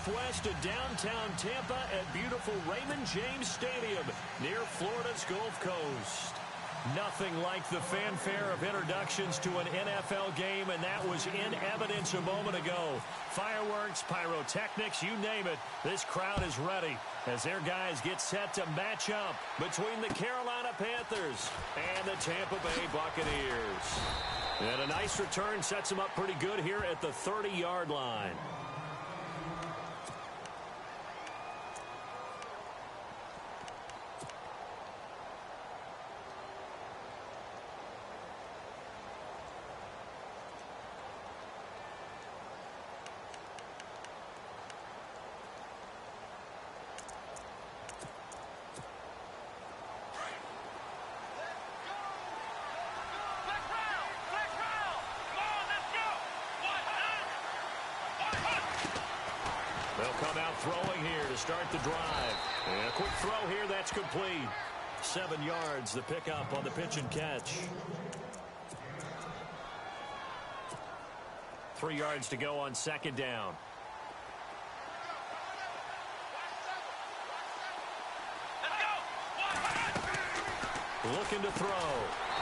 northwest of downtown Tampa at beautiful Raymond James Stadium near Florida's Gulf Coast. Nothing like the fanfare of introductions to an NFL game, and that was in evidence a moment ago. Fireworks, pyrotechnics, you name it, this crowd is ready as their guys get set to match up between the Carolina Panthers and the Tampa Bay Buccaneers. And a nice return sets them up pretty good here at the 30-yard line. They'll come out throwing here to start the drive. And a quick throw here, that's complete. 7 yards, the pickup on the pitch and catch. 3 yards to go on second down. Looking to throw.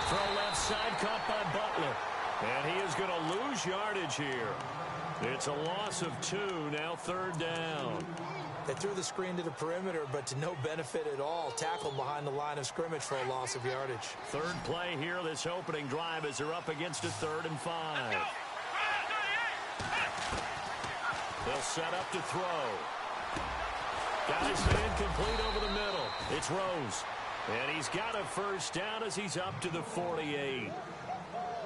Throw left side, caught by Butler. And he is going to lose yardage here. It's a loss of 2, now third down. They threw the screen to the perimeter, but to no benefit at all. Tackled behind the line of scrimmage for a loss of yardage. Third play here, this opening drive, as they're up against a 3rd and 5. They'll set up to throw. Got his hand complete over the middle. It's Rose. And he's got a first down as he's up to the 48.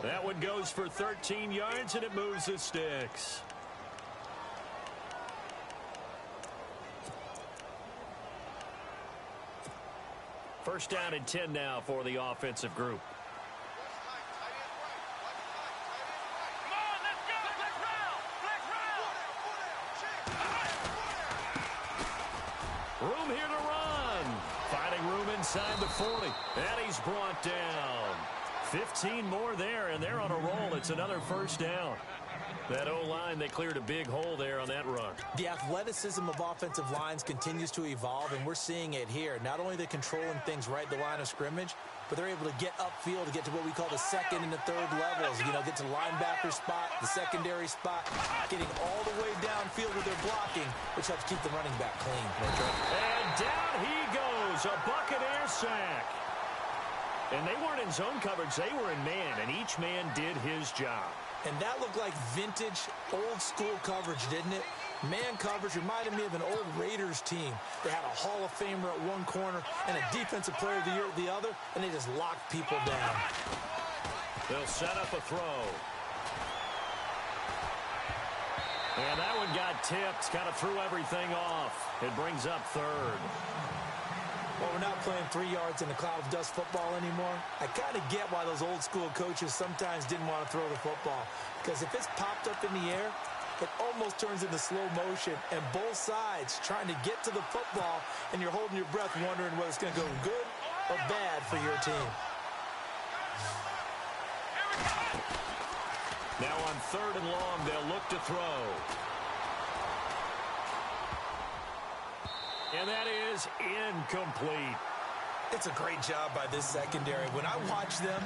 That one goes for 13 yards, and it moves the sticks. First down and 10 now for the offensive group. Room here to run. Finding room inside the 40. And he's brought down. 15 more there, and they're on a roll. It's another first down. That O-line, they cleared a big hole there on that run. The athleticism of offensive lines continues to evolve, and we're seeing it here. Not only are they controlling things right at the line of scrimmage, but they're able to get upfield to get to what we call the second and the third levels. You know, get to the linebacker spot, the secondary spot, getting all the way downfield with their blocking, which helps keep the running back clean. And down he goes, a Buccaneer sack. And they weren't in zone coverage, they were in man, and each man did his job. And that looked like vintage, old-school coverage, didn't it? Man coverage reminded me of an old Raiders team. They had a Hall of Famer at one corner and a Defensive Player of the Year at the other, and they just locked people down. They'll set up a throw. And that one got tipped, kind of threw everything off. It brings up third. Well, we're not playing 3 yards in a cloud of dust football anymore. I kind of get why those old-school coaches sometimes didn't want to throw the football. Because if it's popped up in the air, it almost turns into slow motion. And both sides trying to get to the football, and you're holding your breath wondering whether it's going to go good or bad for your team. Now on 3rd and long, they'll look to throw. And that is incomplete. It's a great job by this secondary. When I watch them,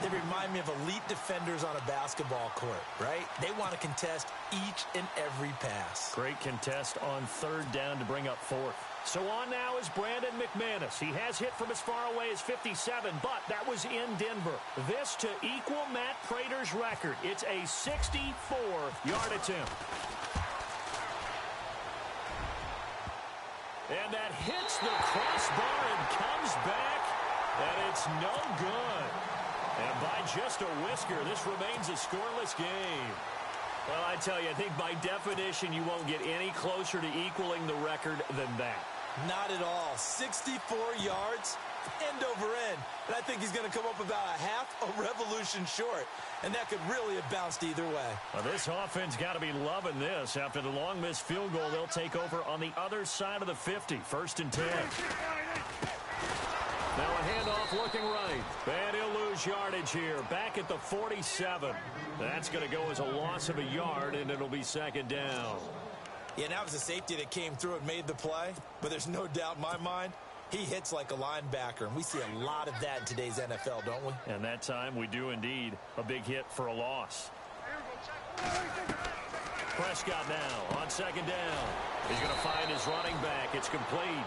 they remind me of elite defenders on a basketball court, right? They want to contest each and every pass. Great contest on 3rd down to bring up 4th. So on now is Brandon McManus. He has hit from as far away as 57, but that was in Denver. This to equal Matt Prater's record. It's a 64-yard attempt. And that hits the crossbar and comes back, and it's no good. And by just a whisker, this remains a scoreless game. Well, I tell you, I think by definition you won't get any closer to equaling the record than that. Not at all. 64 yards, end over end. And I think he's going to come up about a half a revolution short. And that could really have bounced either way. Well, this offense got to be loving this. After the long missed field goal, they'll take over on the other side of the 50. 1st and 10. Now a handoff looking right. And he'll lose yardage here. Back at the 47. That's going to go as a loss of a yard, and it'll be 2nd down. Yeah, that was a safety that came through and made the play, but there's no doubt in my mind, he hits like a linebacker, and we see a lot of that in today's NFL, don't we? And that time we do indeed. A big hit for a loss. Prescott now on second down. He's going to find his running back. It's complete.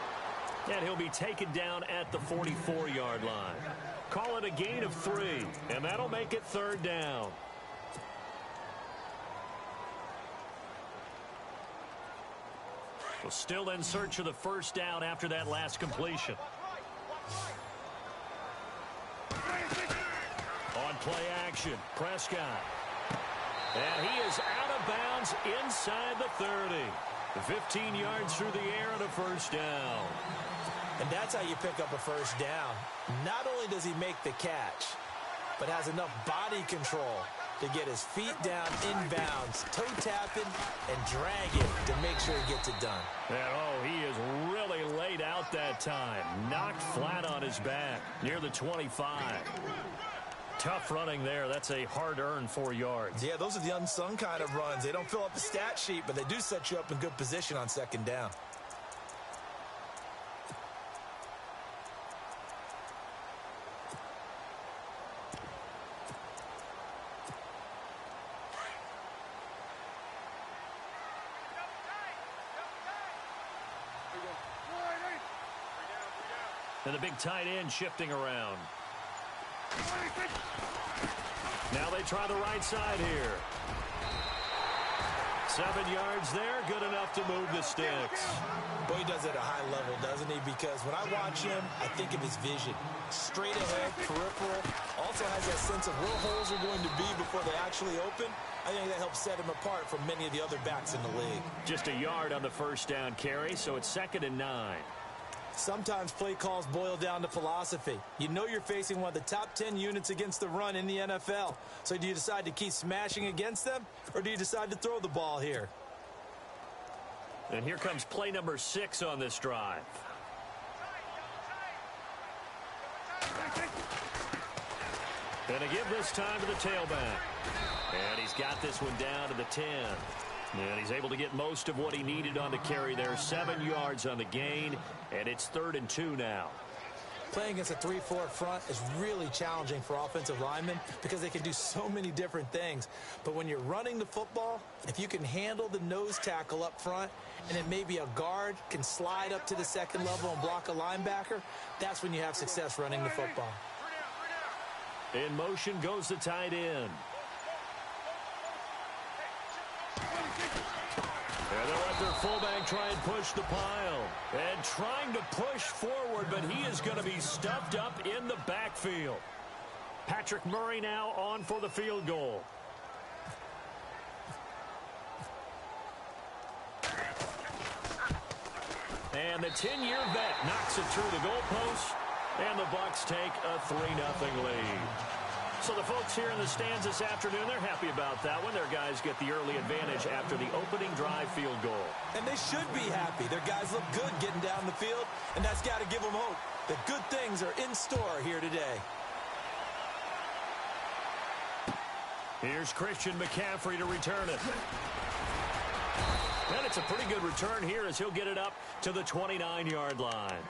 And he'll be taken down at the 44-yard line. Call it a gain of 3, and that'll make it third down. Well, still in search of the first down after that last completion. On play action, Prescott. And he is out of bounds inside the 30. 15 yards through the air and a first down. And that's how you pick up a first down. Not only does he make the catch, but has enough body control to get his feet down inbounds, toe tapping, and dragging to make sure he gets it done. And he is really laid out that time. Knocked flat on his back near the 25. Tough running there. That's a hard-earned 4 yards. Yeah, those are the unsung kind of runs. They don't fill up a stat sheet, but they do set you up in good position on second down. And the big tight end shifting around. Now they try the right side here. 7 yards there, good enough to move the sticks. Boy, he does it at a high level, doesn't he? Because when I watch him, I think of his vision. Straight ahead, peripheral. Also has that sense of where holes are going to be before they actually open. I think that helps set him apart from many of the other backs in the league. Just a yard on the first down carry, so it's 2nd and 9. Sometimes play calls boil down to philosophy. You know you're facing one of the top 10 units against the run in the NFL. So do you decide to keep smashing against them, or do you decide to throw the ball here? And here comes play number 6 on this drive. And a give this time to the tailback. And he's got this one down to the 10. And he's able to get most of what he needed on the carry there. 7 yards on the gain, and it's 3rd and 2 now. Playing against a 3-4 front is really challenging for offensive linemen because they can do so many different things. But when you're running the football, if you can handle the nose tackle up front, and then maybe a guard can slide up to the second level and block a linebacker, that's when you have success running the football. In motion goes the tight end. And they'll let their fullback try and push the pile. And trying to push forward, but he is going to be stuffed up in the backfield. Patrick Murray now on for the field goal. And the 10-year vet knocks it through the goalpost. And the Bucs take a 3-0 lead. So the folks here in the stands this afternoon, they're happy about that one. Their guys get the early advantage after the opening drive field goal. And they should be happy. Their guys look good getting down the field, and that's got to give them hope that good things are in store here today. Here's Christian McCaffrey to return it. And it's a pretty good return here as he'll get it up to the 29-yard line.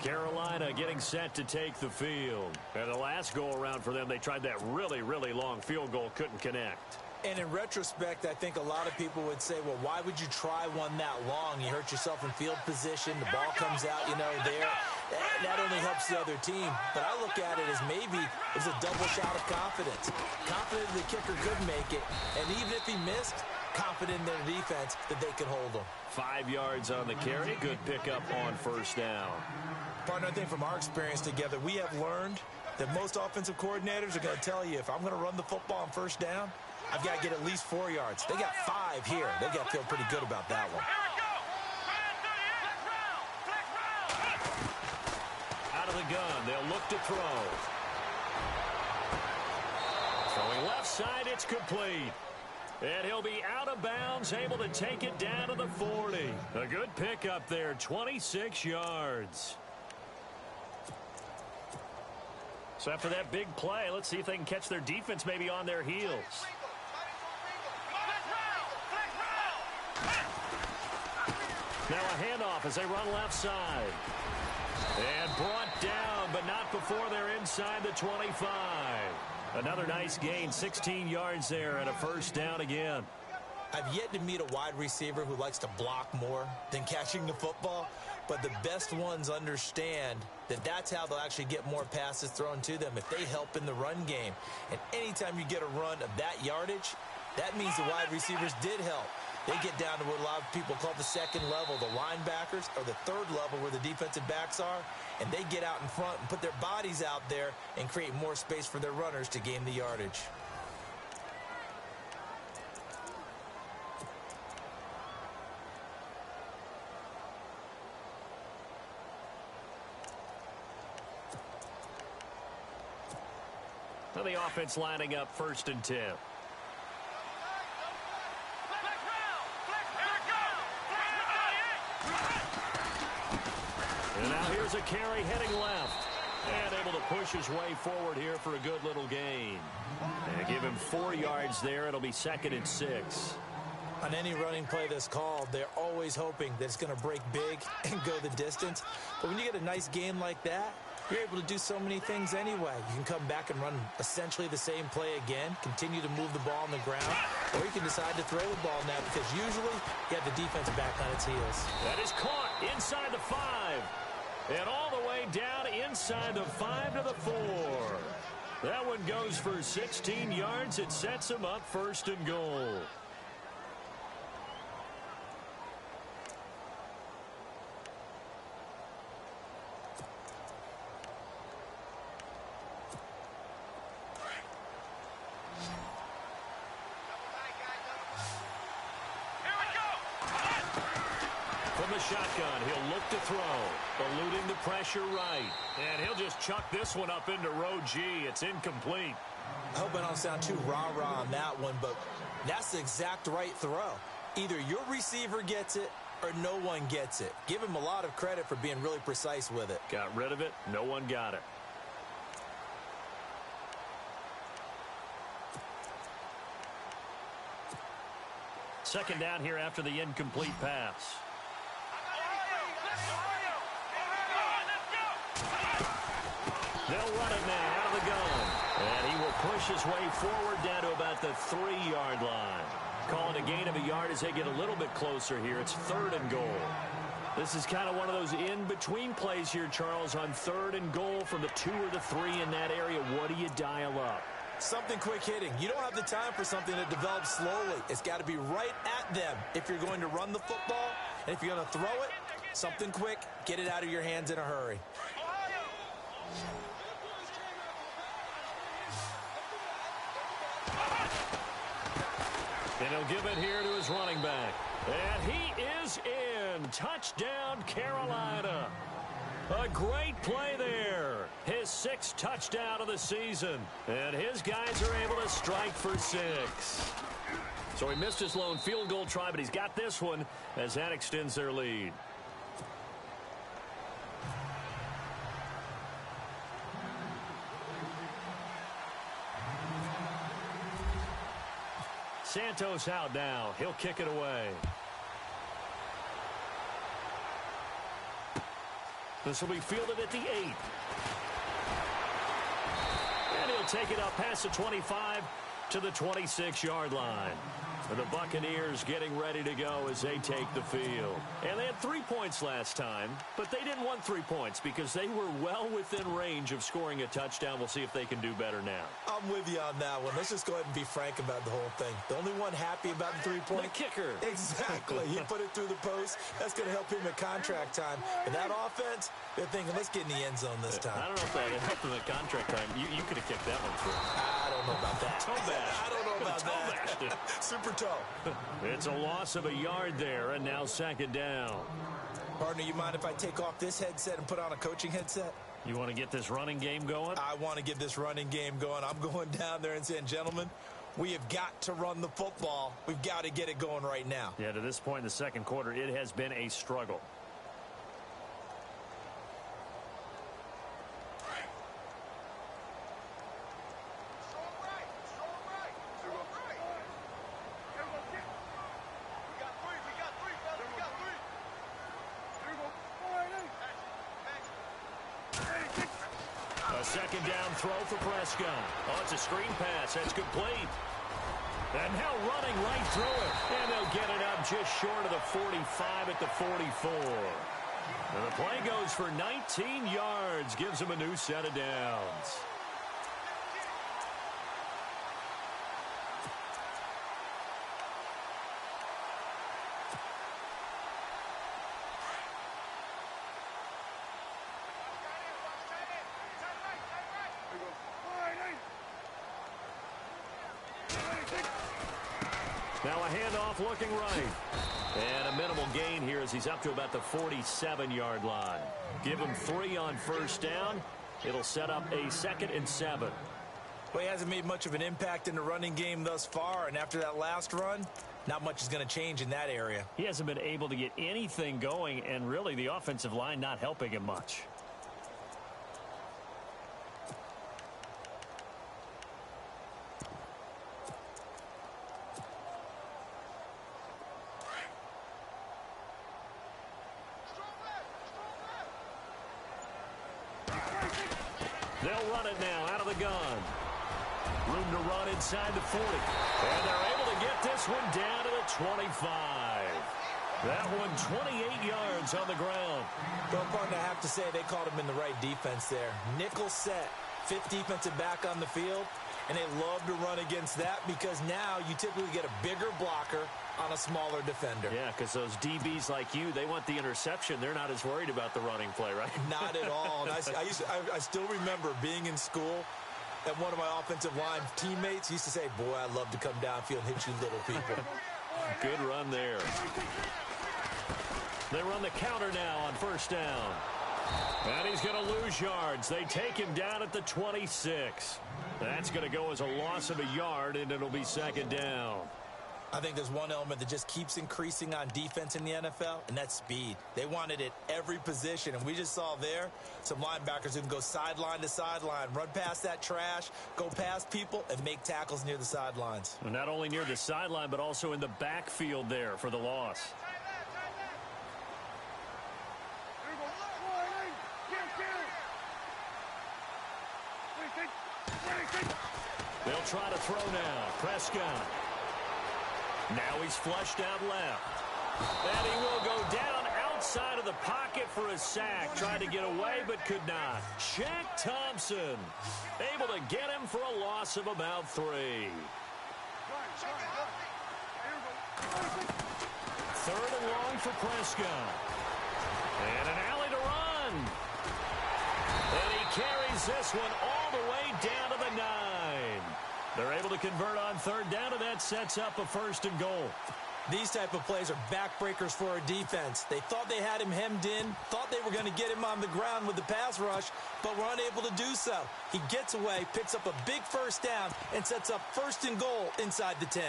Carolina getting set to take the field. And the last go-around for them, they tried that really, really long field goal, couldn't connect. And in retrospect, I think a lot of people would say, well, why would you try one that long? You hurt yourself in field position. The ball comes out, there. That only helps the other team. But I look at it as maybe it was a double shot of confidence. Confident the kicker could make it. And even if he missed, confident in their defense that they could hold him. 5 yards on the carry. Good pickup on first down. Partner, I think from our experience together, we have learned that most offensive coordinators are going to tell you, if I'm going to run the football on first down, I've got to get at least 4 yards. They got 5 here. They got to feel pretty good about that one. Out of the gun, they'll look to throw. Throwing left side, it's complete. And he'll be out of bounds, able to take it down to the 40. A good pickup there, 26 yards. So after that big play, let's see if they can catch their defense maybe on their heels. Now a handoff as they run left side. And brought down, but not before they're inside the 25. Another nice gain, 16 yards there and a first down again. I've yet to meet a wide receiver who likes to block more than catching the football, but the best ones understand that that's how they'll actually get more passes thrown to them if they help in the run game. And anytime you get a run of that yardage, that means the wide receivers did help. They get down to what a lot of people call the second level, the linebackers, or the third level where the defensive backs are, and they get out in front and put their bodies out there and create more space for their runners to gain the yardage. Now the offense lining up 1st and 10. And now here's a carry heading left. And able to push his way forward here for a good little gain. And give him 4 yards there. It'll be 2nd and 6. On any running play that's called, they're always hoping that it's going to break big and go the distance. But when you get a nice gain like that, you're able to do so many things anyway. You can come back and run essentially the same play again, continue to move the ball on the ground, or you can decide to throw the ball now because usually you have the defense back on its heels. That is caught inside the 5. And all the way down inside the 5 to the 4. That one goes for 16 yards. It sets him up 1st and goal. From the shotgun, he'll look to throw, eluding the pressure right. And he'll just chuck this one up into row G. It's incomplete. I hope I don't sound too rah-rah on that one, but that's the exact right throw. Either your receiver gets it or no one gets it. Give him a lot of credit for being really precise with it. Got rid of it. No one got it. Second down here after the incomplete pass. They'll run it now out of the gun. And he will push his way forward down to about the 3-yard line. Calling a gain of a yard as they get a little bit closer here. It's 3rd and goal. This is kind of one of those in-between plays here, Charles, on 3rd and goal from the 2 or the 3 in that area. What do you dial up? Something quick hitting. You don't have the time for something that develops slowly. It's got to be right at them if you're going to run the football. And if you're going to throw it, something quick, get it out of your hands in a hurry. And he'll give it here to his running back. And he is in. Touchdown, Carolina. A great play there. His 6th touchdown of the season. And his guys are able to strike for 6. So he missed his lone field goal try, but he's got this one as that extends their lead. Santos out now. He'll kick it away. This will be fielded at the 8. And he'll take it up past the 25 to the 26-yard line. And the Buccaneers getting ready to go as they take the field. And they had 3 points last time, but they didn't want 3 points because they were well within range of scoring a touchdown. We'll see if they can do better now. I'm with you on that one. Let's just go ahead and be frank about the whole thing. The only one happy about the 3-point. The kicker. Exactly. He put it through the post. That's going to help him at contract time. But that offense, they're thinking, let's get in the end zone this time. I don't know if that helped him at contract time. You could have kicked that one through. I don't know about that. Toe bash. I don't know about that. Super toe. It's a loss of a yard there, and now 2nd down. Partner, you mind if I take off this headset and put on a coaching headset? You want to get this running game going? I want to get this running game going. I'm going down there and saying, gentlemen, we have got to run the football. We've got to get it going right now. Yeah, to this point in the 2nd quarter, it has been a struggle. second down throw for Prescott. Oh, it's a screen pass. That's complete. And now running right through it. And they'll get it up just short of the 45 at the 44. And the play goes for 19 yards. Gives them a new set of downs. Now a handoff looking right. And a minimal gain here as he's up to about the 47-yard line. Give him 3 on first down. It'll set up a 2nd and 7. Well, he hasn't made much of an impact in the running game thus far, and after that last run, not much is going to change in that area. He hasn't been able to get anything going, and really the offensive line not helping him much. They'll run it now out of the gun. Room to run inside the 40. And they're able to get this one down to the 25. That one 28 yards on the ground. Well, partner, I have to say they called him in the right defense there. Nickel set, 5th defensive back on the field. And they love to run against that because now you typically get a bigger blocker on a smaller defender. Yeah, because those DBs like you, they want the interception. They're not as worried about the running play, right? Not at all. And I still remember being in school, and one of my offensive line teammates used to say, boy, I'd love to come downfield and hit you little people. Good run there. They run the counter now on first down. And he's going to lose yards. They take him down at the 26. That's going to go as a loss of a yard, and it'll be 2nd down. I think there's one element that just keeps increasing on defense in the NFL, and that's speed. They want it at every position, and we just saw there some linebackers who can go sideline to sideline, run past that trash, go past people, and make tackles near the sidelines. Well, not only near the sideline, but also in the backfield there for the loss. They'll try to throw now. Prescott. Now he's flushed out left. And he will go down outside of the pocket for a sack. Tried to get away, but could not. Shaq Thompson able to get him for a loss of about 3. 3rd and long for Prescott. And an alley to run. And he carries this one all the way down to the 9. They're able to convert on 3rd down, and that sets up a 1st and goal. These type of plays are backbreakers for our defense. They thought they had him hemmed in, thought they were going to get him on the ground with the pass rush, but were unable to do so. He gets away, picks up a big 1st down, and sets up 1st and goal inside the 10.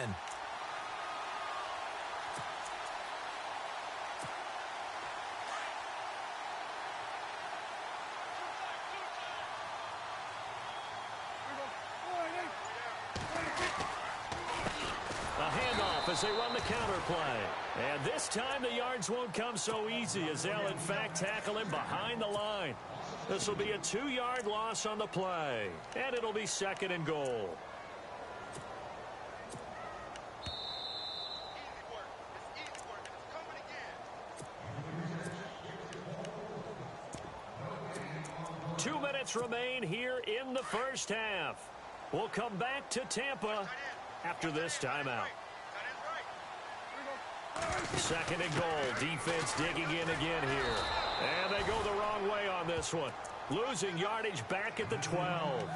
As they run the counter play. And this time the yards won't come so easy as they'll in fact tackle him behind the line. This will be a 2-yard loss on the play. And it'll be 2nd and goal. Two minutes remain here in the first half. We'll come back to Tampa after this timeout. 2nd and goal. Defense digging in again here. And they go the wrong way on this one. Losing yardage back at the 12.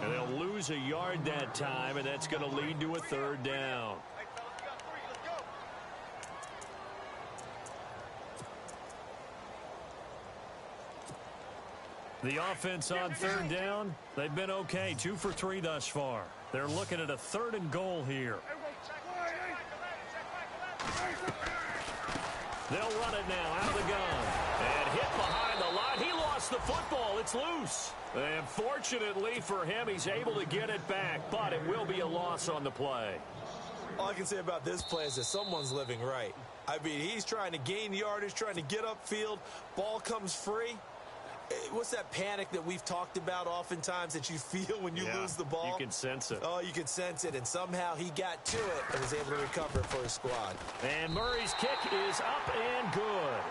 And they'll lose a yard that time, and that's going to lead to a 3rd down. The offense on 3rd down, they've been okay. 2 for 3 thus far. They're looking at a 3rd and goal here. They'll run it now out of the gun. And hit behind the line. He lost the football. It's loose. And fortunately for him, he's able to get it back. But it will be a loss on the play. All I can say about this play is that someone's living right. I mean, he's trying to gain yardage, trying to get upfield. Ball comes free. What's that panic that we've talked about oftentimes that you feel when you lose the ball? You can sense it. Oh, you can sense it, and somehow he got to it and was able to recover for his squad. And Murray's kick is up and good.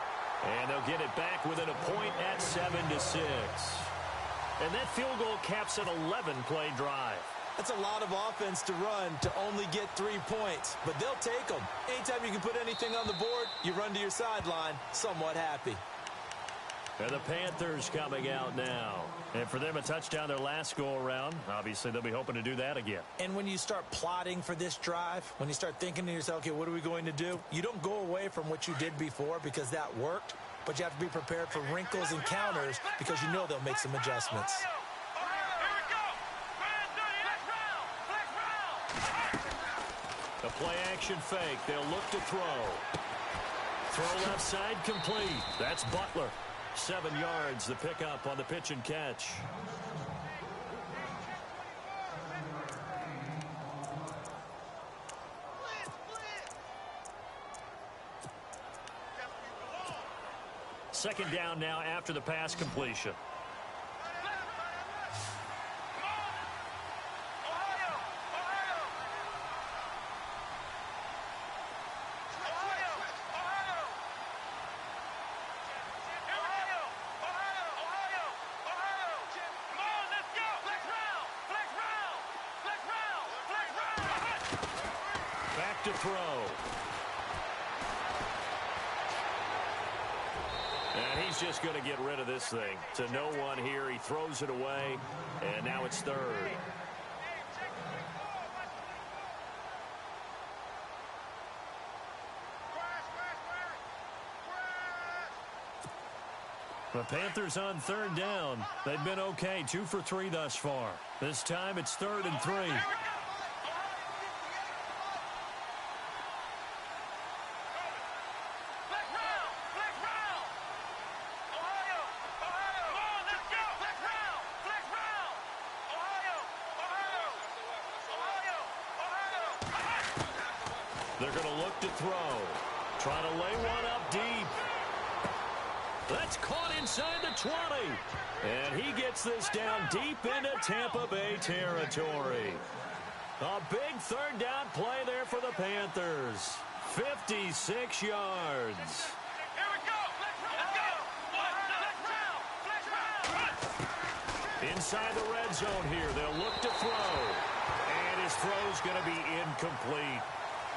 And they'll get it back within a point at 7-6. And that field goal caps an 11-play drive. That's a lot of offense to run to only get 3 points, but they'll take them. Anytime you can put anything on the board, you run to your sideline somewhat happy. And the Panthers coming out now. And for them, a touchdown their last go-around. Obviously, they'll be hoping to do that again. And when you start plotting for this drive, when you start thinking to yourself, okay, what are we going to do? You don't go away from what you did before because that worked, but you have to be prepared for wrinkles and counters because you know they'll make some adjustments. The play-action fake. They'll look to throw. Throw left side complete. That's Butler. 7 yards, the pickup on the pitch and catch. Second down now after the pass completion. To throw. And he's just going to get rid of this thing. To no one here. He throws it away. And now it's third. The Panthers on third down. They've been okay. 2 for 3 thus far. This time it's 3rd and 3. They're going to look to throw. Trying to lay one up deep. That's caught inside the 20. And he gets this down deep into Tampa Bay territory. A big third down play there for the Panthers. 56 yards. Inside the red zone here. They'll look to throw. And his throw's going to be incomplete.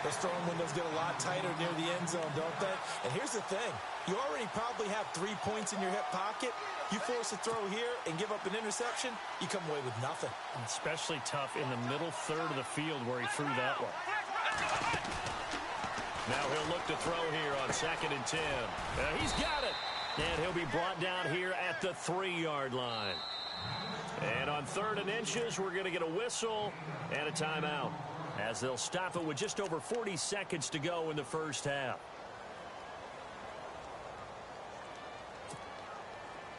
Those throwing windows get a lot tighter near the end zone, don't they? And here's the thing. You already probably have 3 points in your hip pocket. You force a throw here and give up an interception, you come away with nothing. Especially tough in the middle third of the field where he threw that one. Now he'll look to throw here on 2nd and 10. He's got it. And he'll be brought down here at the 3-yard line. And on 3rd and inches, we're going to get a whistle and a timeout, as they'll stop it with just over 40 seconds to go in the first half.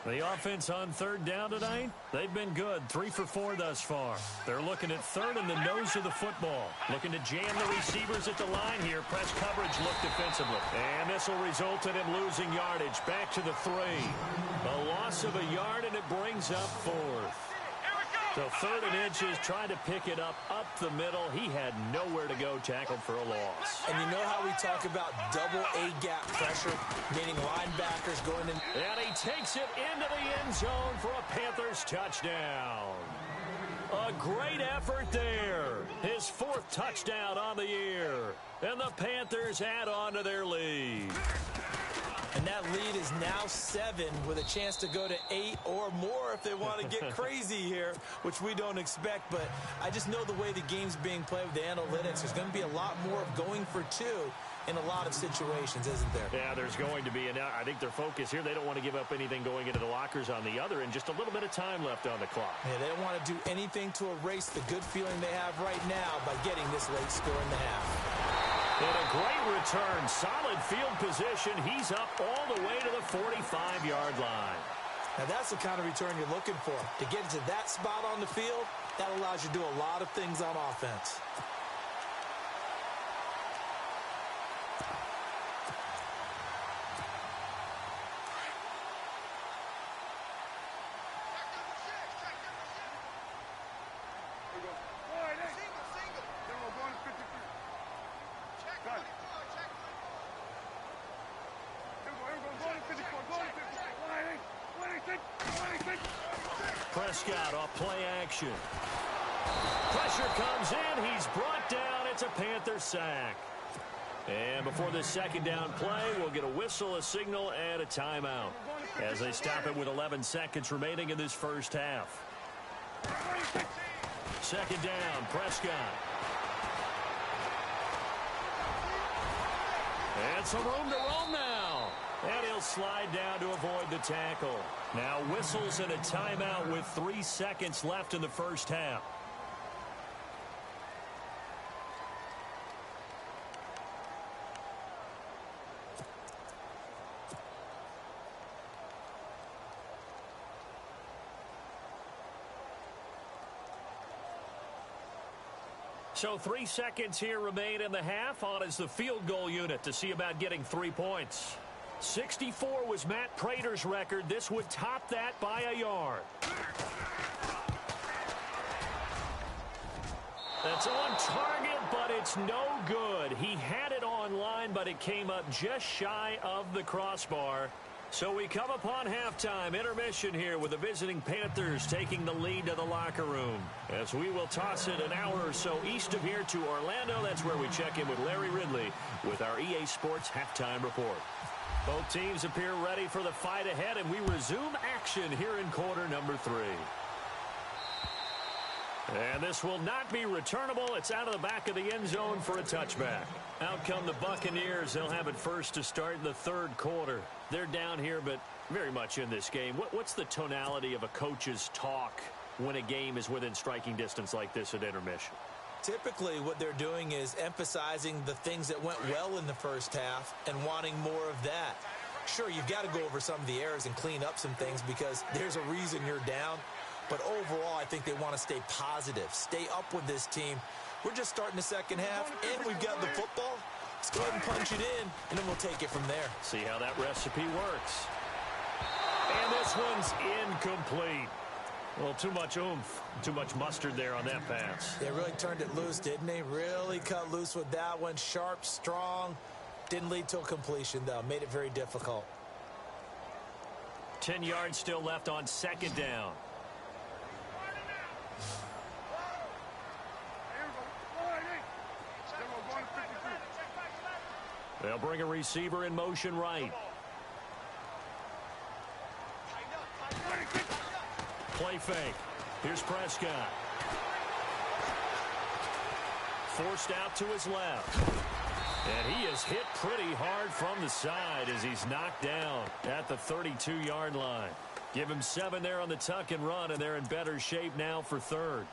The offense on 3rd down tonight, they've been good. 3 for 4 thus far. They're looking at 3rd in the nose of the football. Looking to jam the receivers at the line here. Press coverage look defensively. And this will result in him losing yardage. Back to the 3. A loss of a yard, and it brings up 4th. So 3rd and inches, trying to pick it up the middle. He had nowhere to go, tackled for a loss. And you know how we talk about double A-gap pressure, meaning linebackers going in. And he takes it into the end zone for a Panthers touchdown. A great effort there. His 4th touchdown on the year. And the Panthers add on to their lead. And that lead is now 7 with a chance to go to 8 or more if they want to get crazy here, which we don't expect. But I just know the way the game's being played with the analytics, there's going to be a lot more of going for 2 in a lot of situations, isn't there? Yeah, there's going to be. And I think their focus here, they don't want to give up anything going into the lockers on the other, and just a little bit of time left on the clock. Yeah, they don't want to do anything to erase the good feeling they have right now by getting this late score in the half. And a great return. Solid field position. He's up all the way to the 45-yard line. Now, that's the kind of return you're looking for. To get to that spot on the field, that allows you to do a lot of things on offense. Prescott off play action. Pressure comes in. He's brought down. It's a Panther sack. And before this second down play, we'll get a whistle, a signal, and a timeout as they stop it with 11 seconds remaining in this first half. Second down, Prescott. And some room to roam now. And he'll slide down to avoid the tackle. Now whistles and a timeout with 3 seconds left in the first half. So 3 seconds here remain in the half. On is the field goal unit to see about getting 3 points. 64 was Matt Prater's record. This would top that by a yard. That's on target, but it's no good. He had it on line, but it came up just shy of the crossbar. So we come upon halftime, intermission here with the visiting Panthers taking the lead to the locker room. As we will toss it an hour or so east of here to Orlando. That's where we check in with Larry Ridley with our EA Sports halftime report. Both teams appear ready for the fight ahead, and we resume action here in quarter number 3. And this will not be returnable. It's out of the back of the end zone for a touchback. Out come the Buccaneers. They'll have it first to start in the third quarter. They're down here, but very much in this game. What's the tonality of a coach's talk when a game is within striking distance like this at intermission? Typically, what they're doing is emphasizing the things that went well in the first half and wanting more of that. Sure, you've got to go over some of the errors and clean up some things because there's a reason you're down. But overall, I think they want to stay positive, stay up with this team. We're just starting the second half, and we've got the football. Let's go ahead and punch it in, and then we'll take it from there. See how that recipe works. And this one's incomplete. Well, too much oomph, too much mustard there on that pass. They really turned it loose, didn't they? Really cut loose with that one. Sharp, strong. Didn't lead to a completion, though. Made it very difficult. 10 yards still left on second down. They'll bring a receiver in motion right. Play fake. Here's Prescott. Forced out to his left. And he is hit pretty hard from the side as he's knocked down at the 32-yard line. Give him 7 there on the tuck and run, and they're in better shape now for third.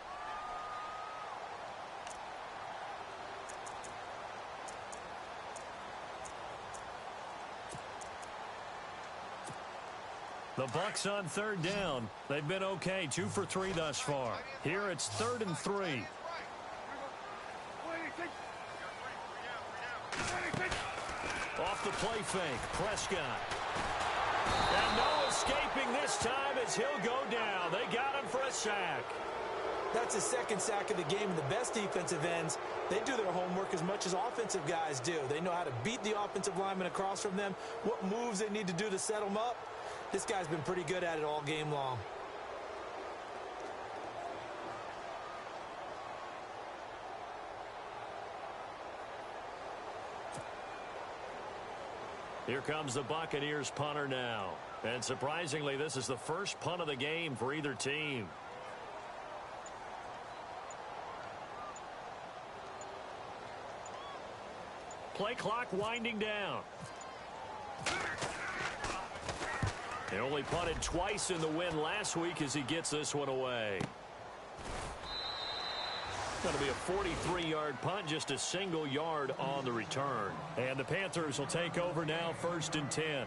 The Bucs on third down. They've been okay, 2 for 3 thus far. Here it's 3rd and 3. Off the play fake, Prescott. And no escaping this time as he'll go down. They got him for a sack. That's his second sack of the game. The best defensive ends, they do their homework as much as offensive guys do. They know how to beat the offensive lineman across from them, what moves they need to do to set them up. This guy's been pretty good at it all game long. Here comes the Buccaneers punter now. And surprisingly, this is the first punt of the game for either team. Play clock winding down. They only punted twice in the win last week as he gets this one away. Going to be a 43-yard punt, just a single yard on the return. And the Panthers will take over now, 1st and 10.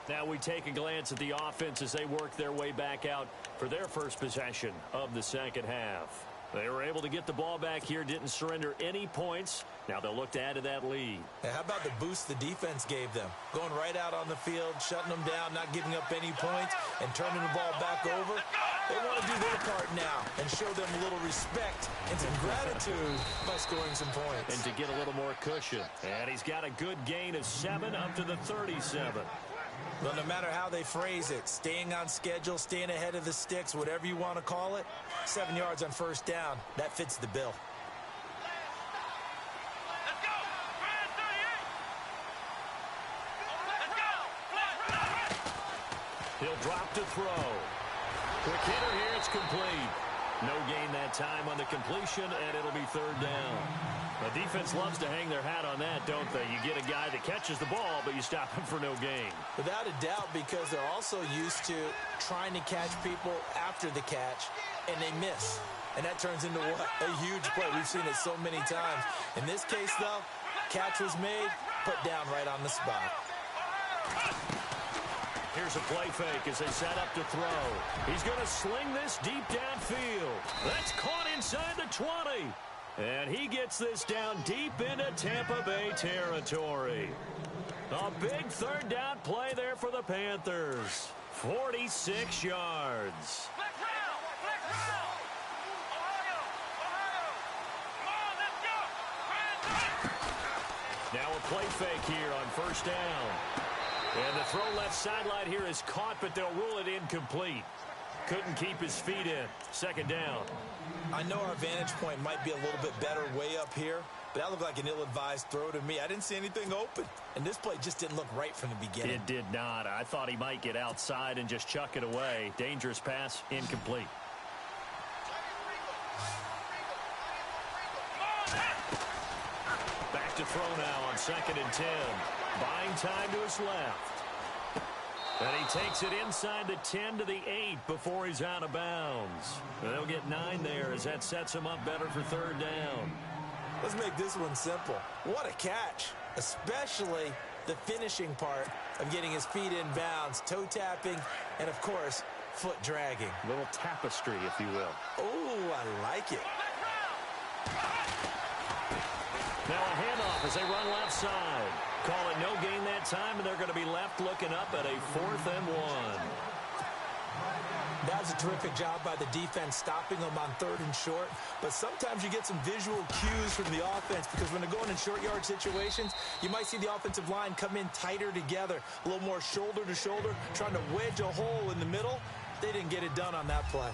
Now we take a glance at the offense as they work their way back out for their first possession of the second half. They were able to get the ball back here, didn't surrender any points. Now they'll look to add to that lead. Hey, how about the boost the defense gave them? Going right out on the field, shutting them down, not giving up any points, and turning the ball back over. They want to do their part now and show them a little respect and some gratitude by scoring some points. And to get a little more cushion. And he's got a good gain of 7 up to the 37. Well, no matter how they phrase it, staying on schedule, staying ahead of the sticks, whatever you want to call it, 7 yards on first down, that fits the bill. Let's go! Grand 38! Let's go! He'll drop to throw. Quick hitter here, it's complete. No gain that time on the completion, and it'll be third down. The defense loves to hang their hat on that, don't they? You get a guy that catches the ball, but you stop him for no gain. Without a doubt, because they're also used to trying to catch people after the catch, and they miss. And that turns into what? A huge play. We've seen it so many times. In this case, though, catch was made, put down right on the spot. Here's a play fake as they set up to throw. He's going to sling this deep downfield. That's caught inside the 20. And he gets this down deep into Tampa Bay territory. A big third down play there for the Panthers. 46 yards. Flex round! Flex round! Ohio! Ohio! Come on, let's go! Grand 30! Now a play fake here on first down. And the throw left sideline here is caught, but they'll rule it incomplete. Couldn't keep his feet in. Second down. I know our vantage point might be a little bit better way up here, but that looked like an ill-advised throw to me. I didn't see anything open, and this play just didn't look right from the beginning. It did not. I thought he might get outside and just chuck it away. Dangerous pass, incomplete. Back to throw now on 2nd and 10. Buying time to his left. And he takes it inside the 10 to the 8 before he's out of bounds. And they'll get 9 there as that sets him up better for third down. Let's make this one simple. What a catch, especially the finishing part of getting his feet in bounds, toe tapping, and, of course, foot dragging. A little tapestry, if you will. Oh, I like it. Now a handoff as they run left side. Call it no gain that time, and they're going to be left looking up at a 4th and 1. That was a terrific job by the defense stopping them on 3rd and short. But sometimes you get some visual cues from the offense because when they're going in short yard situations, you might see the offensive line come in tighter together, a little more shoulder to shoulder, trying to wedge a hole in the middle. They didn't get it done on that play.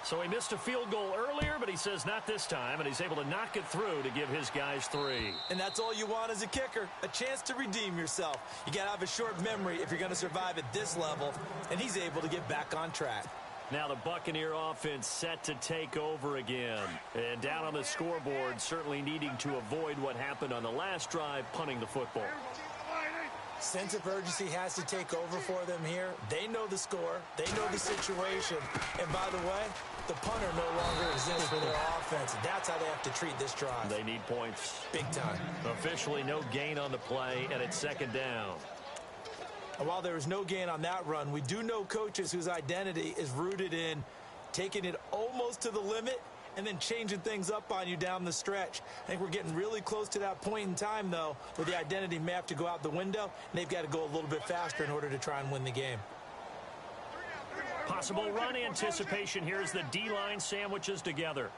So he missed a field goal earlier, but he says not this time, and he's able to knock it through to give his guys 3. And that's all you want as a kicker, a chance to redeem yourself. You got to have a short memory if you're going to survive at this level, and he's able to get back on track. Now the Buccaneer offense set to take over again. And down on the scoreboard, certainly needing to avoid what happened on the last drive, punting the football. Sense of urgency has to take over for them here. They know the score. They know the situation. And by the way, the punter no longer exists for their offense. That's how they have to treat this drive. They need points. Big time. Officially no gain on the play, and it's 2nd down. And while there was no gain on that run, we do know coaches whose identity is rooted in taking it almost to the limit and then changing things up on you down the stretch. I think we're getting really close to that point in time, though, where the identity may have to go out the window, and they've got to go a little bit faster in order to try and win the game. Possible run anticipation here as the D-line sandwiches together.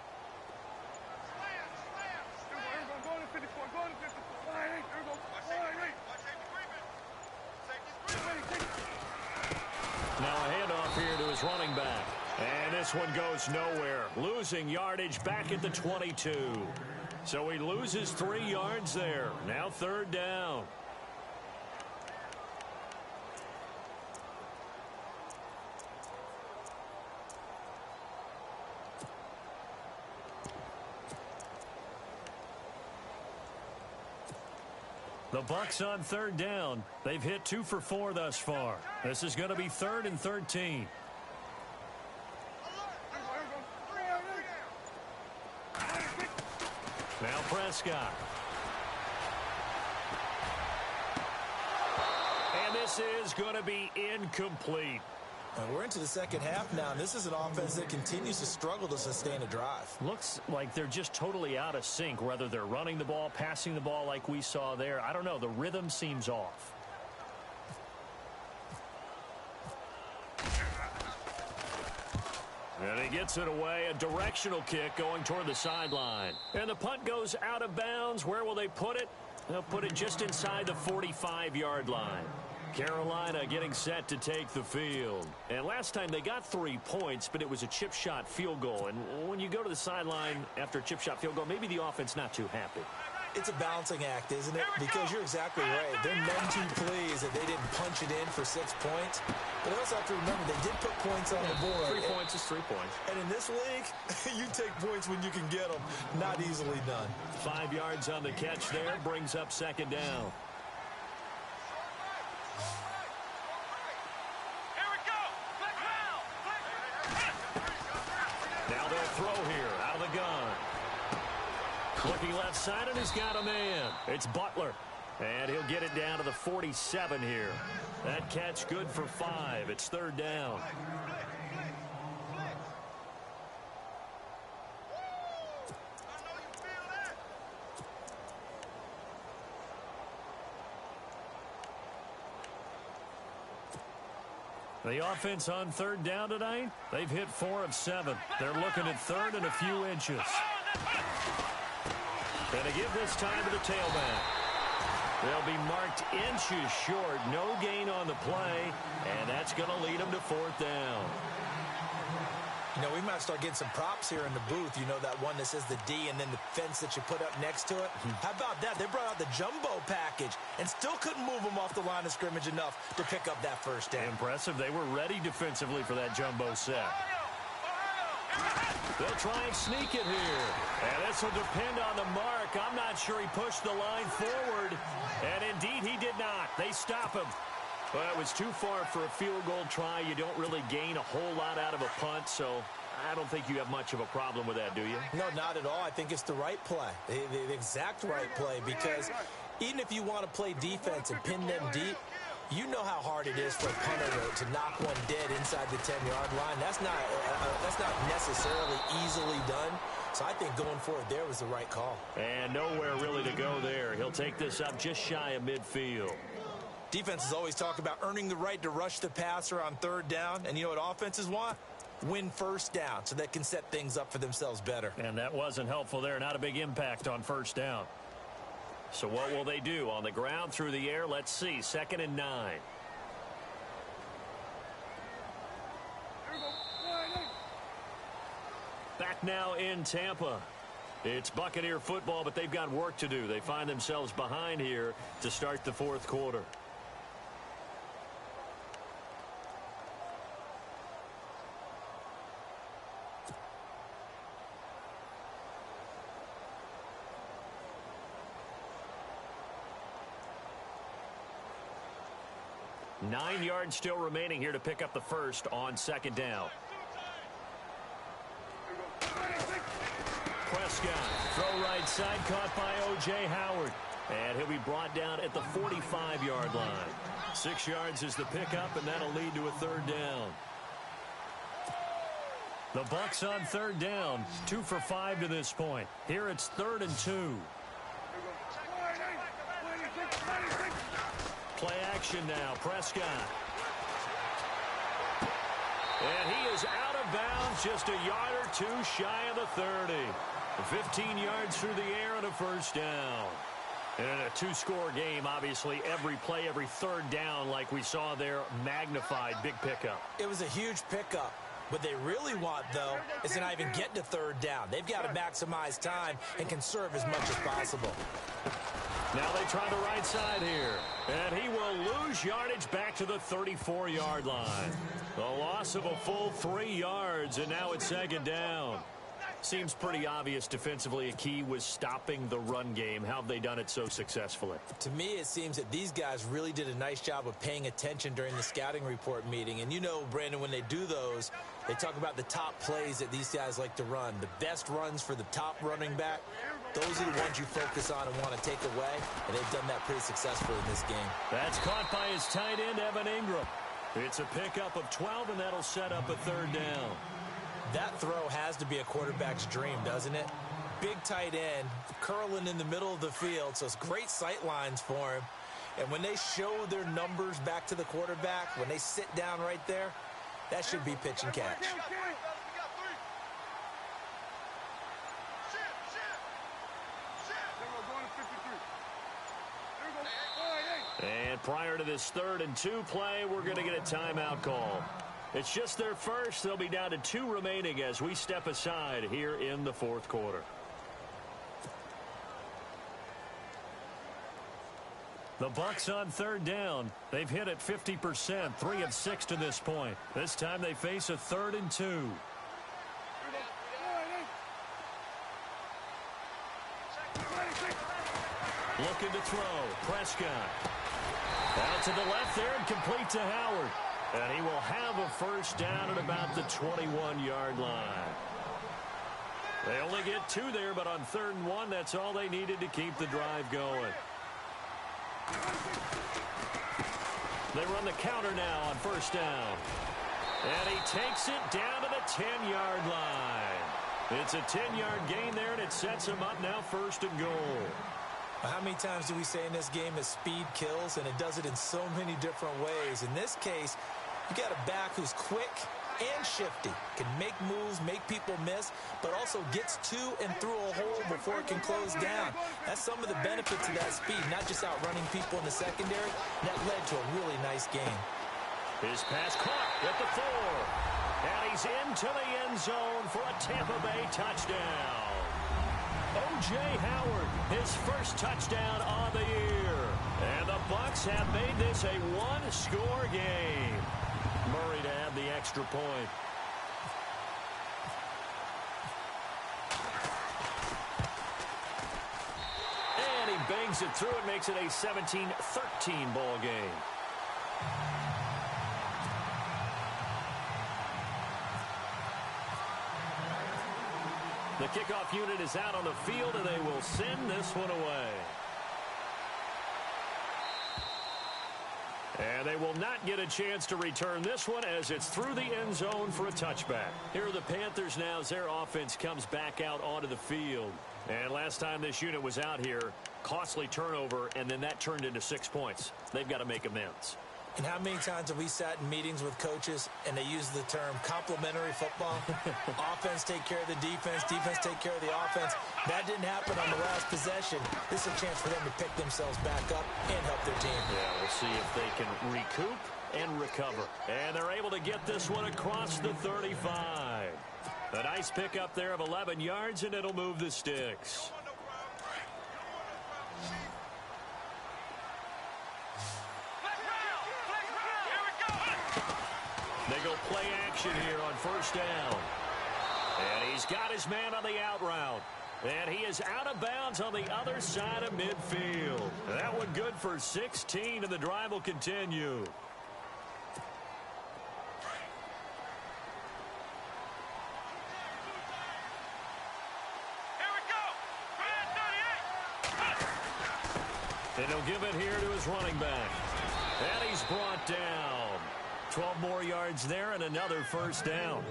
Now a handoff here to his running back. And this one goes nowhere. Losing yardage back at the 22. So he loses 3 yards there. Now 3rd down. The Bucs on 3rd down. They've hit 2 for 4 thus far. This is going to be 3rd and 13. Now Prescott. And this is going to be incomplete. And we're into the second half now, and this is an offense that continues to struggle to sustain a drive. Looks like they're just totally out of sync, whether they're running the ball, passing the ball like we saw there. I don't know. The rhythm seems off. And he gets it away. A directional kick going toward the sideline. And the punt goes out of bounds. Where will they put it? They'll put it just inside the 45-yard line. Carolina getting set to take the field. And last time they got 3 points, but it was a chip shot field goal. And when you go to the sideline after a chip shot field goal, maybe the offense not too happy. It's a balancing act, isn't it? Because you're exactly right. They're none too pleased that they didn't punch it in for 6 points. But they also have to remember they did put points on the board. 3 points is 3 points. And in this league, you take points when you can get them. Not easily done. 5 yards on the catch there. Brings up second down. Now they'll throw here out of the gun. Looking left side, and he's got a man. It's Butler. And he'll get it down to the 47 here. That catch good for 5. It's third down. The offense on third down tonight, they've hit 4 of 7. They're looking at third and a few inches. Going to give this time to the tailback. They'll be marked inches short. No gain on the play, and that's going to lead them to fourth down. You know, we might start getting some props here in the booth. You know, that one that says the D and then the fence that you put up next to it. How about that? They brought out the jumbo package and still couldn't move them off the line of scrimmage enough to pick up that first down. Impressive. They were ready defensively for that jumbo set. They'll try and sneak it here. And this will depend on the mark. I'm not sure he pushed the line forward. And indeed, he did not. They stop him. Well, it was too far for a field goal try. You don't really gain a whole lot out of a punt, so I don't think you have much of a problem with that, do you? No, not at all. I think it's the right play, the exact right play, because even if you want to play defense and pin them deep, you know how hard it is for a punter to knock one dead inside the 10-yard line. That's not necessarily easily done. So I think going for it there was the right call. And nowhere really to go there. He'll take this up just shy of midfield. Defenses always talk about earning the right to rush the passer on third down. And you know what offenses want? Win first down so they can set things up for themselves better. And that wasn't helpful there. Not a big impact on first down. So what will they do? On the ground, through the air? Let's see. 2nd and 9. Back now in Tampa. It's Buccaneer football, but they've got work to do. They find themselves behind here to start the fourth quarter. Nine yards still remaining here to pick up the first on second down. Prescott, throw right side, caught by O.J. Howard. And he'll be brought down at the 45-yard line. 6 yards is the pickup, and that'll lead to a third down. The Bucs on third down, 2 for 5 to this point. Here it's 3rd and 2. Play action now, Prescott. And he is out of bounds, just a yard or two shy of the 30. 15 yards through the air and a first down. And in a two-score game, obviously, every play, every third down, like we saw there, magnified, big pickup. It was a huge pickup. What they really want, though, is to not even get to third down. They've got to maximize time and conserve as much as possible. Now they try the right side here. And he will lose yardage back to the 34-yard line. The loss of a full 3 yards, and now it's second down. Seems pretty obvious defensively a key was stopping the run game. How have they done it so successfully? To me, it seems that these guys really did a nice job of paying attention during the scouting report meeting. And you know, Brandon, when they do those, they talk about the top plays that these guys like to run. The best runs for the top running back, those are the ones you focus on and want to take away. And they've done that pretty successfully in this game. That's caught by his tight end, Evan Ingram. It's a pickup of 12, and that'll set up a third down. That throw has to be a quarterback's dream, doesn't it? Big tight end, curling in the middle of the field, so it's great sight lines for him. And when they show their numbers back to the quarterback, when they sit down right there, that should be pitch and catch. And Prior to this 3rd and 2 play, we're going to get a timeout call. It's just their first. They'll be down to 2 remaining as we step aside here in the 4th quarter. The Bucs on 3rd down. They've hit it 50%, 3 of 6 to this point. This time they face a 3rd and 2. Looking to throw. Prescott. Out to the left there and complete to Howard. And he will have a first down at about the 21-yard line. They only get 2 there, but on 3rd and 1, that's all they needed to keep the drive going. They run the counter now on 1st down. And he takes it down to the 10-yard line. It's a 10-yard gain there, and it sets him up now 1st and goal. How many times do we say in this game that speed kills, and it does it in so many different ways? In this case, you got a back who's quick and shifty, can make moves, make people miss, but also gets to and through a hole before it can close down. That's some of the benefits of that speed, not just outrunning people in the secondary. That led to a really nice game. His pass caught at the 4. And he's into the end zone for a Tampa Bay touchdown. O.J. Howard, his first touchdown on the year. And the Bucs have made this a 1-score game. Murray to add the extra point. And he bangs it through and makes it a 17-13 ball game. The kickoff unit is out on the field, and they will send this one away. And they will not get a chance to return this one as it's through the end zone for a touchback. Here are the Panthers now as their offense comes back out onto the field. And last time this unit was out here, costly turnover, and then that turned into 6 points. They've got to make amends. And how many times have we sat in meetings with coaches and they use the term complementary football? Offense take care of the defense, defense take care of the offense. That didn't happen on the last possession. This is a chance for them to pick themselves back up and help their team. Yeah, we'll see if they can recoup and recover. And they're able to get this one across the 35. A nice pickup there of 11 yards, and it'll move the sticks. They go play action here on 1st down. And he's got his man on the out route. And he is out of bounds on the other side of midfield. That one good for 16, and the drive will continue. Here we go. And he'll give it here to his running back. And he's brought down. 12 more yards there and another 1st down.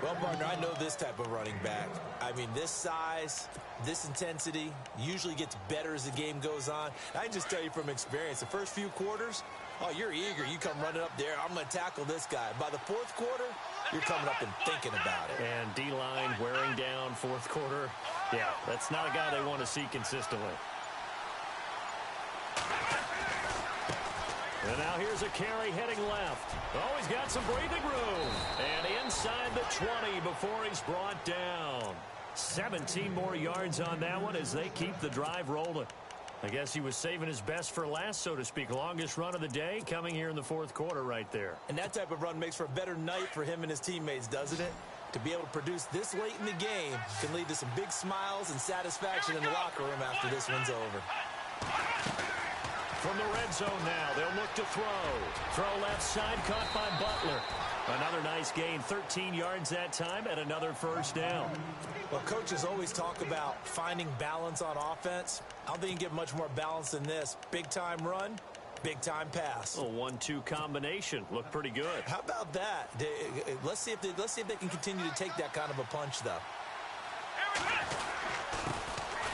Well, partner, I know this type of running back. I mean, this size, this intensity usually gets better as the game goes on. I can just tell you from experience, the first few quarters, oh, you're eager. You come running up there. I'm going to tackle this guy. By the 4th quarter, you're coming up and thinking about it. And D-line wearing down 4th quarter. Yeah, that's not a guy they want to see consistently. And now here's a carry heading left. Oh, he's got some breathing room. And inside the 20 before he's brought down. 17 more yards on that one as they keep the drive rolling. I guess he was saving his best for last, so to speak. Longest run of the day coming here in the 4th quarter right there. And that type of run makes for a better night for him and his teammates, doesn't it? To be able to produce this late in the game can lead to some big smiles and satisfaction in the locker room after this one's over. From the red zone now, they'll look to throw. Throw left side, caught by Butler. Another nice gain, 13 yards that time, and another 1st down. Well, coaches always talk about finding balance on offense. I don't think you can get much more balance than this. Big-time run, big-time pass. A 1-2 combination. Looked pretty good. How about that? Let's see if they can continue to take that kind of a punch, though.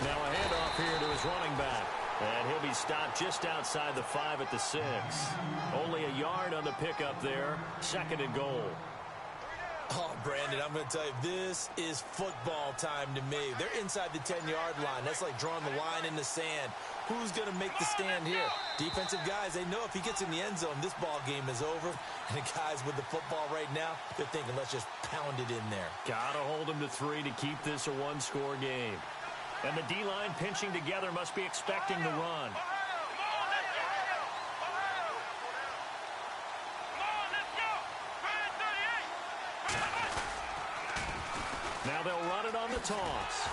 Now a handoff here to his running back. And he'll be stopped just outside the 5 at the 6. Only a yard on the pickup there. 2nd and goal. Oh, Brandon, I'm going to tell you, this is football time to me. They're inside the 10-yard line. That's like drawing the line in the sand. Who's going to make the stand here? Defensive guys, they know if he gets in the end zone, this ball game is over. And the guys with the football right now, they're thinking, let's just pound it in there. Got to hold them to 3 to keep this a one-score game. And the D-line pinching together must be expecting the run. Now they'll run it on the toss.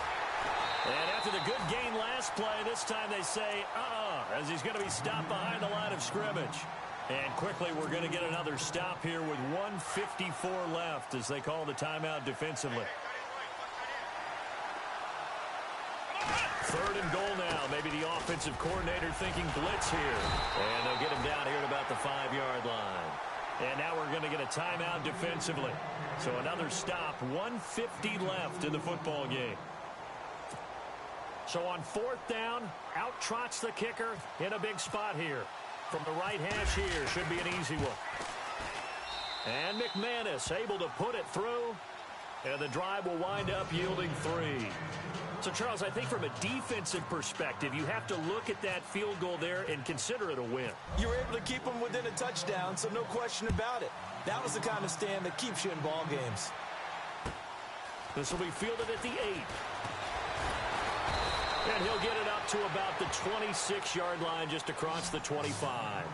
And after the good gain last play, this time they say, as he's going to be stopped behind the line of scrimmage. And quickly we're going to get another stop here with 1:54 left as they call the timeout defensively. 3rd and goal now. Maybe the offensive coordinator thinking blitz here. And they'll get him down here at about the 5-yard line. And now we're going to get a timeout defensively. So another stop, 1:50 left in the football game. So on 4th down, out trots the kicker in a big spot here. From the right hash here, should be an easy one. And McManus able to put it through. And the drive will wind up yielding 3. So, Charles, I think from a defensive perspective, you have to look at that field goal there and consider it a win. You were able to keep them within a touchdown, so no question about it. That was the kind of stand that keeps you in ball games. This will be fielded at the 8. And he'll get it up to about the 26-yard line just across the 25.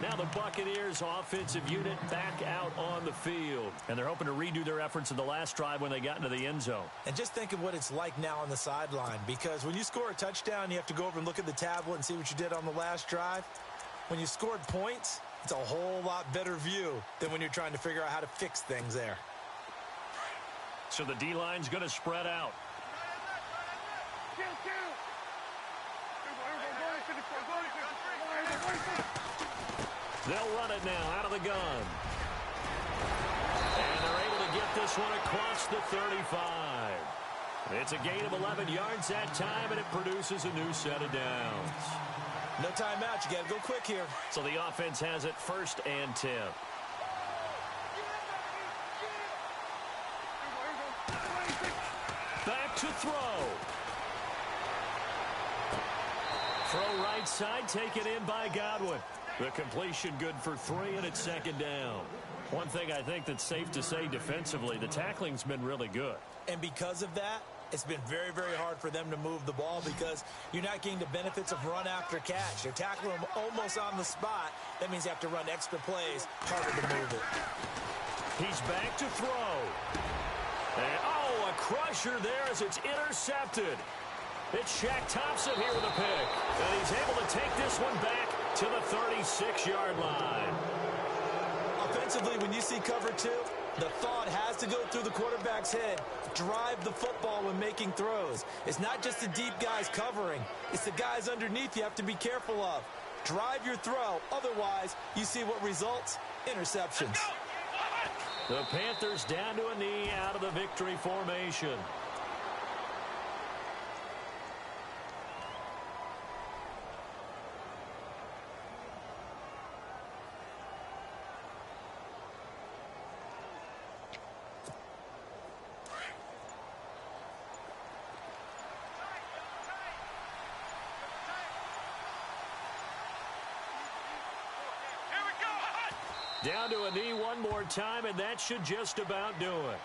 Now the Buccaneers offensive unit back out on the field. And they're hoping to redo their efforts in the last drive when they got into the end zone. And just think of what it's like now on the sideline. Because when you score a touchdown, you have to go over and look at the tablet and see what you did on the last drive. When you scored points, it's a whole lot better view than when you're trying to figure out how to fix things there. So the D-line's going to spread out. They'll run it now out of the gun. And they're able to get this one across the 35. It's a gain of 11 yards that time, and it produces a new set of downs. No timeout. You got to go quick here. So the offense has it 1st and 10. Back to throw. Throw right side, taken in by Godwin. The completion good for 3, and it's 2nd down. One thing I think that's safe to say defensively, the tackling's been really good. And because of that, it's been very, very hard for them to move the ball because you're not getting the benefits of run after catch. They're tackling them almost on the spot. That means you have to run extra plays, harder to move it. He's back to throw. And, a crusher there as it's intercepted. It's Shaq Thompson here with a pick. And he's able to take this one back to the 36-yard line. Offensively, when you see cover 2, the thought has to go through the quarterback's head. Drive the football when making throws. It's not just the deep guys covering. It's the guys underneath you have to be careful of. Drive your throw. Otherwise, you see what results? Interceptions. The Panthers down to a knee out of the victory formation. Down to a knee one more time, and that should just about do it.